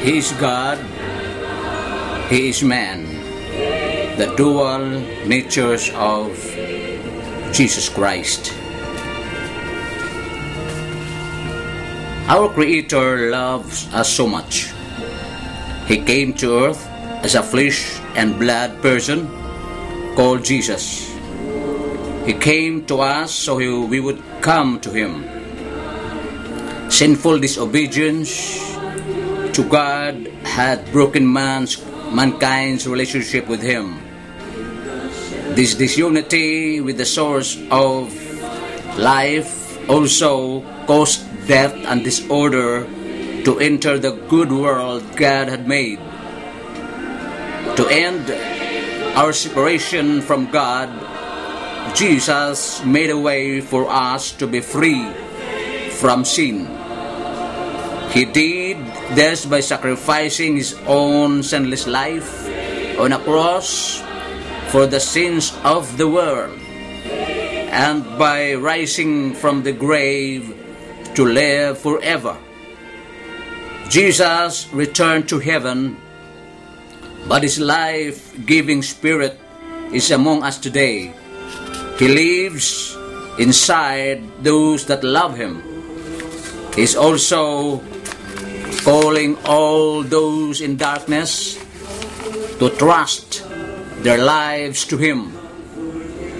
He is God, He is man, the dual natures of Jesus Christ. Our Creator loves us so much. He came to earth as a flesh and blood person called Jesus. He came to us so we would come to Him. Sinful disobedience to God had broken mankind's relationship with Him. This disunity with the source of life also caused death and disorder to enter the good world God had made. To end our separation from God, Jesus made a way for us to be free from sin. He did this by sacrificing His own sinless life on a cross for the sins of the world, and by rising from the grave to live forever. Jesus returned to heaven, but His life-giving Spirit is among us today. He lives inside those that love Him. He is also calling all those in darkness to trust their lives to Him.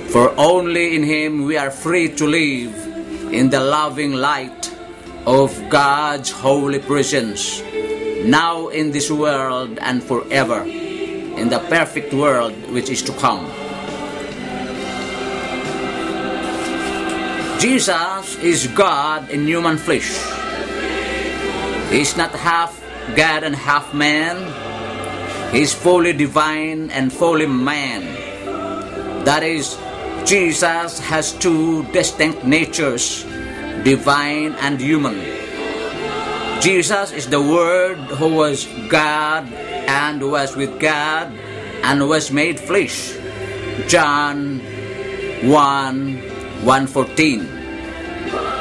For only in Him we are free to live in the loving light of God's holy presence, now in this world and forever, in the perfect world which is to come. Jesus is God in human flesh. He is not half God and half man. He is fully divine and fully man. That is, Jesus has two distinct natures, divine and human. Jesus is the Word who was God and was with God and was made flesh. John 1:14.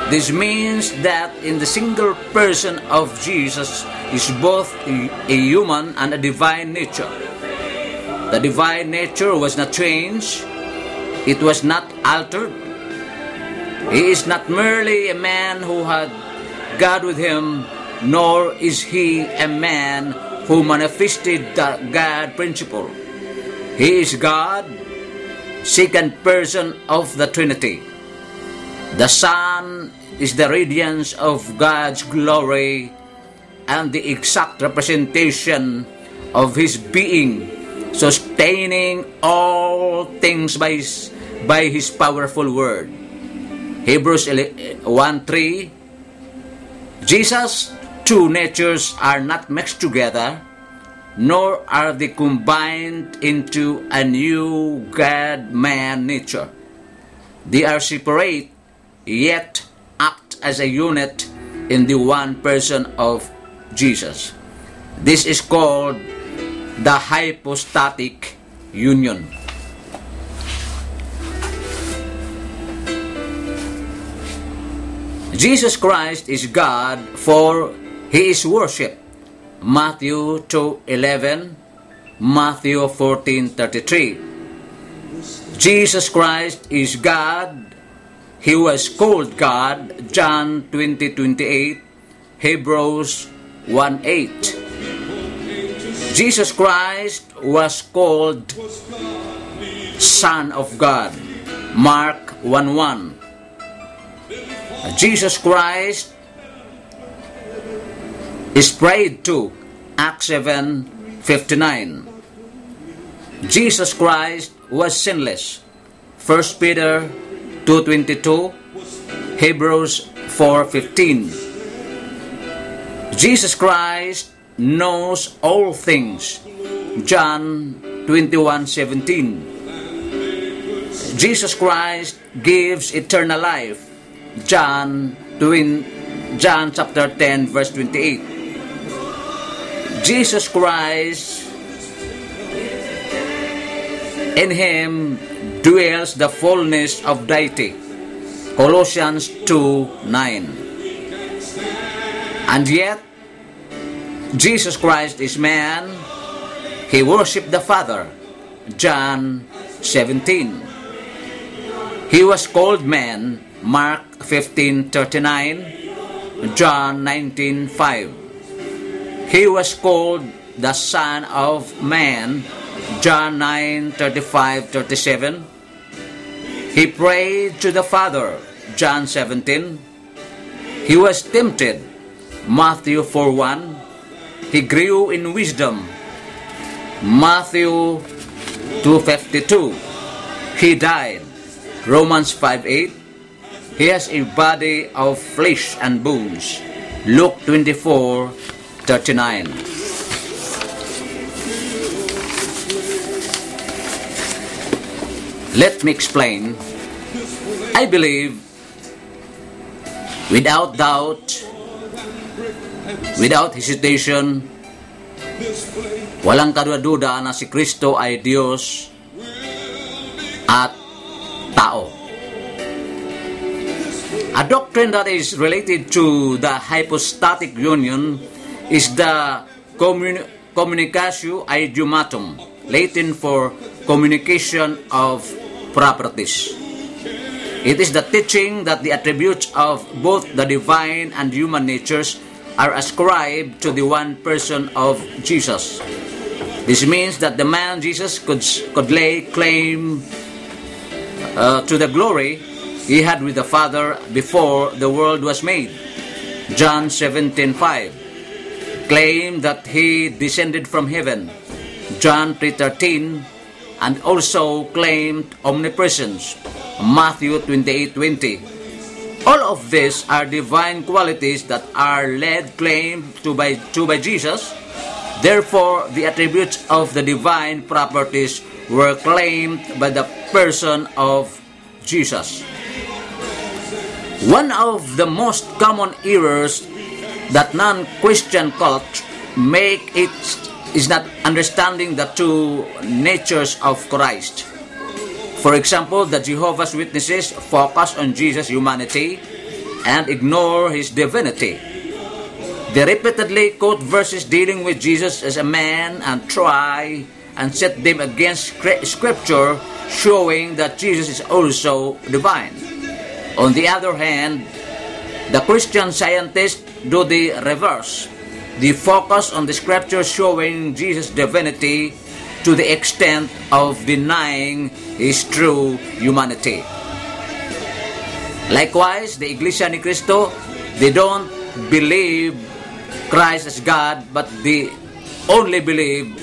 This means that in the single person of Jesus is both a human and a divine nature. The divine nature was not changed. It was not altered. He is not merely a man who had God with him, nor is he a man who manifested the God principle. He is God, second person of the Trinity. The Son is the radiance of God's glory and the exact representation of His being, sustaining all things by His powerful word. Hebrews 1:3. Jesus' two natures are not mixed together, nor are they combined into a new God-man nature. They are separate, yet act as a unit in the one person of Jesus. This is called the hypostatic union. Jesus Christ is God, for He is worshipped. Matthew 2:11, Matthew 14:33. Jesus Christ is God. He was called God, John 20:28, Hebrews 1:8. Jesus Christ was called Son of God, Mark 1:1. Jesus Christ is prayed to, Acts 7:59. Jesus Christ was sinless, 1 Peter 2:22, Hebrews 4:15. Jesus Christ knows all things, John 21:17. Jesus Christ gives eternal life, John chapter 10 verse 28. Jesus Christ, in Him dwells the fullness of deity, Colossians 2:9. And yet, Jesus Christ is man. He worshiped the Father. John 17. He was called man. Mark 15:39. John 19:5. He was called the Son of Man. John 9:35-37. He prayed to the Father. John 17. He was tempted. Matthew 4:1. He grew in wisdom. Matthew 2:52. He died. Romans 5:8. He has a body of flesh and bones. Luke 24:39. Let me explain. I believe, without doubt, without hesitation, walang kaduda na si Kristo ay Diyos at tao. A doctrine that is related to the hypostatic union is the communicatio idiomatum, Latin for communication of properties. It is the teaching that the attributes of both the divine and human natures are ascribed to the one person of Jesus. This means that the man Jesus could lay claim to the glory he had with the Father before the world was made. John 17:5. Claim that he descended from heaven. John 3:13. And also claimed omnipresence. Matthew 28:20. All of these are divine qualities that are laid claim to by Jesus. Therefore, the attributes of the divine properties were claimed by the person of Jesus. One of the most common errors that non-Christian cults make is not understanding the two natures of Christ. For example, the Jehovah's Witnesses focus on Jesus' humanity and ignore his divinity. They repeatedly quote verses dealing with Jesus as a man and try and set them against Scripture showing that Jesus is also divine. On the other hand, the Christian scientists do the reverse. They focus on the Scripture showing Jesus' divinity to the extent of denying his true humanity. Likewise, the Iglesia ni Cristo, they don't believe Christ as God, but they only believe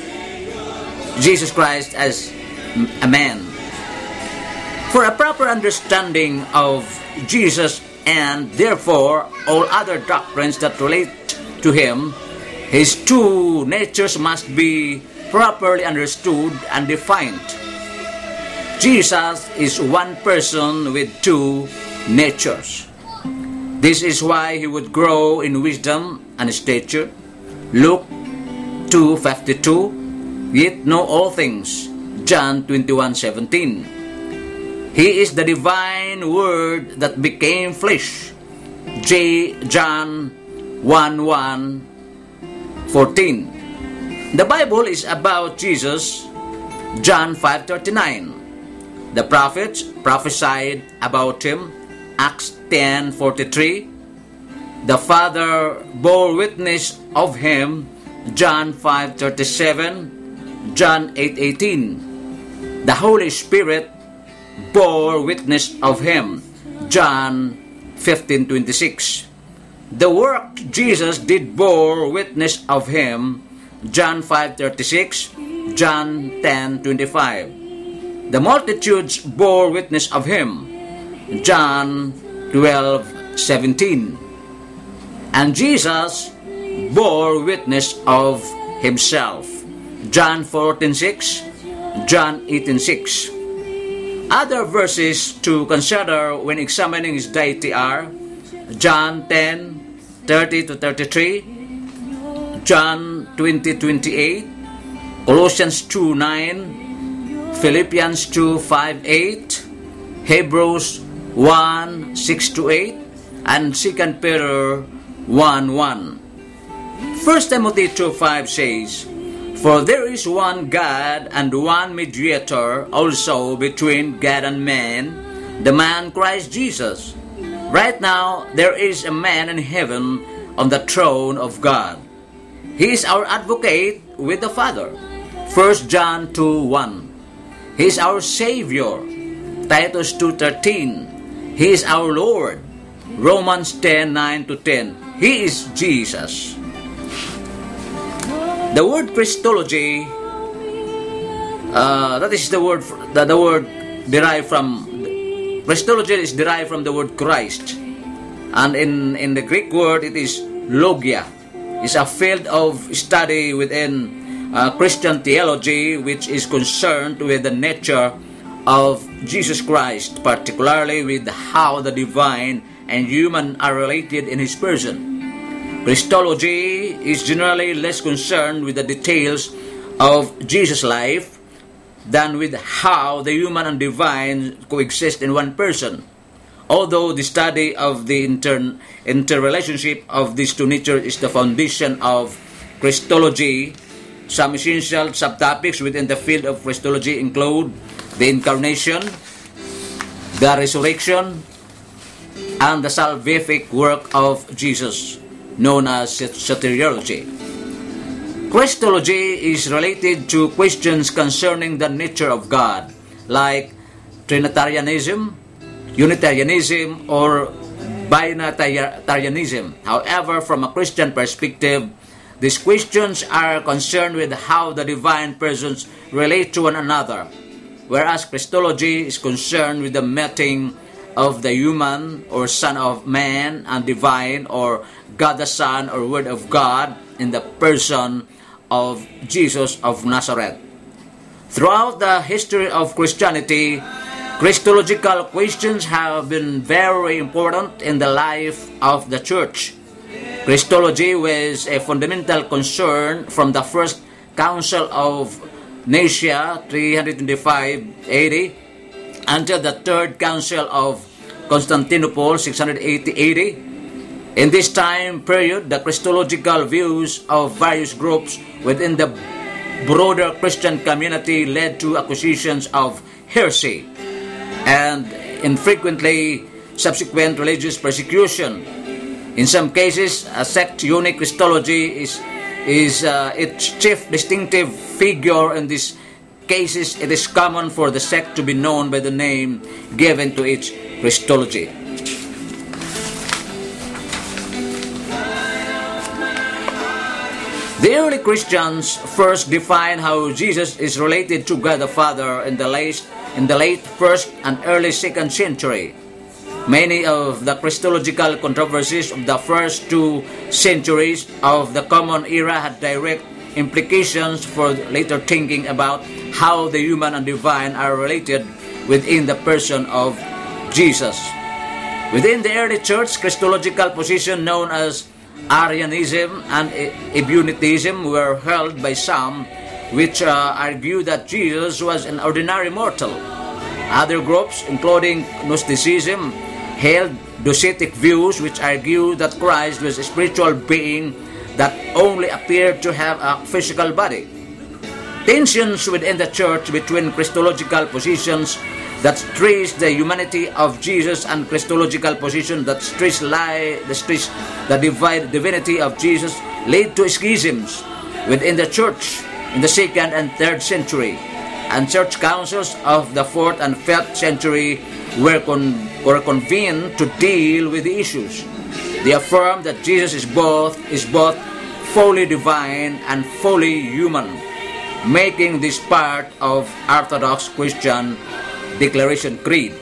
Jesus Christ as a man. For a proper understanding of Jesus and therefore all other doctrines that relate to him, his two natures must be properly understood and defined. Jesus is one person with two natures. This is why he would grow in wisdom and stature. Luke 2:52. Yet know all things. John 21:17. He is the divine Word that became flesh. John 1:14. The Bible is about Jesus. John 5:39. The prophets prophesied about him. Acts 10:43. The Father bore witness of him. John 5:37. John 8:18. The Holy Spirit bore witness of him. John 15:26. The work Jesus did bore witness of him. John 5:36. John 10:25. The multitudes bore witness of him. John 12:17. And Jesus bore witness of himself. John 14:6. John 18:6. Other verses to consider when examining his deity are John 10:30-33, John 20:28, Colossians 2:9, Philippians 2:5-8, Hebrews 1:6-8, and 2 Peter 1:1. 1 Timothy 2:5 says, "For there is one God and one mediator also between God and man, the man Christ Jesus. Right now there is a man in heaven on the throne of God. He is our advocate with the Father." 1 John 2:1. He is our Savior. Titus 2:13. He is our Lord. Romans 10:9-10. He is Jesus. The word Christology, that is the word derived from, Christology is derived from the word Christ. And in the Greek word, it is logia. It's a field of study within Christian theology which is concerned with the nature of Jesus Christ, particularly with how the divine and human are related in His person. Christology is generally less concerned with the details of Jesus' life than with how the human and divine coexist in one person. Although the study of the interrelationship of these two natures is the foundation of Christology, some essential subtopics within the field of Christology include the incarnation, the resurrection, and the salvific work of Jesus, known as soteriology. Christology is related to questions concerning the nature of God, like Trinitarianism, Unitarianism, or Binitarianism. However, from a Christian perspective, these questions are concerned with how the divine persons relate to one another, whereas Christology is concerned with the meeting of the human or Son of Man and divine or God the Son or Word of God in the person of Jesus of Nazareth. Throughout the history of Christianity, Christological questions have been very important in the life of the Church. Christology was a fundamental concern from the First Council of Nicaea 325 AD until the Third Council of Constantinople 680 AD. In this time period, the Christological views of various groups within the broader Christian community led to accusations of heresy and infrequently subsequent religious persecution. In some cases, a sect-unique Christology is its chief distinctive figure. In these cases, it is common for the sect to be known by the name given to its Christology. The early Christians first defined how Jesus is related to God the Father in the late first and early second century. Many of the Christological controversies of the first 2 centuries of the Common Era had direct implications for later thinking about how the human and divine are related within the person of Jesus. Within the early church, Christological position known as Arianism and Ebunitism were held by some, which argue that Jesus was an ordinary mortal. Other groups, including Gnosticism, held docetic views which argue that Christ was a spiritual being that only appeared to have a physical body. Tensions within the church between Christological positions that stress the humanity of Jesus and Christological positions that stress the divinity of Jesus led to schisms within the church in the 2nd and 3rd century, and church councils of the 4th and 5th century were convened to deal with the issues. They affirmed that Jesus is both fully divine and fully human, making this part of Orthodox Christian Declaration Creed.